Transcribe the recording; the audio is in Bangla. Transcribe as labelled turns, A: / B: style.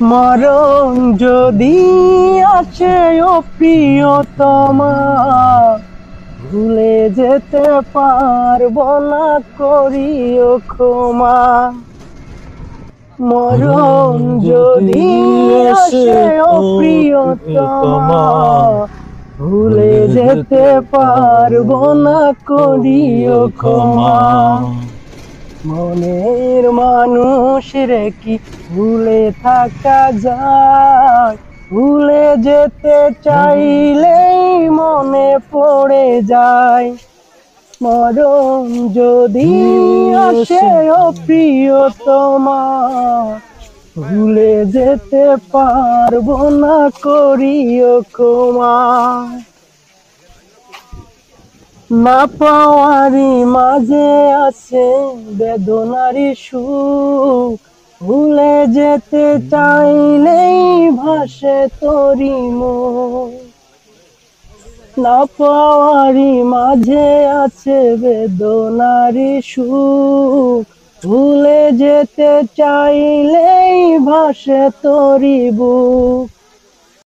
A: মরণ যদি আসে ও প্রিয়তমা, ভুলে যেতে পারবো না, করিও ক্ষমা। মরণ যদি আসে ও প্রিয়তমা, ভুলে যেতে পারবো না, করিও ক্ষমা। মনের মানুষ রে কি ভুলে থাকা যায়? ভুলে যেতে চাইলেই মনে পড়ে যায়। মরণ যদি আসে ও প্রিয়তমা, ভুলে যেতে পারবো না, করিও ক্ষমা। না পাওয়ারই মাঝে আছে বেদনারই সুখ, ভুলে যেতে চাইলেই ভাসে তোরি মুখ। না পাওয়ারই মাঝে আছে বেদনারই সুখ, ভুলে যেতে চাইলেই ভাসে তোরি বুক।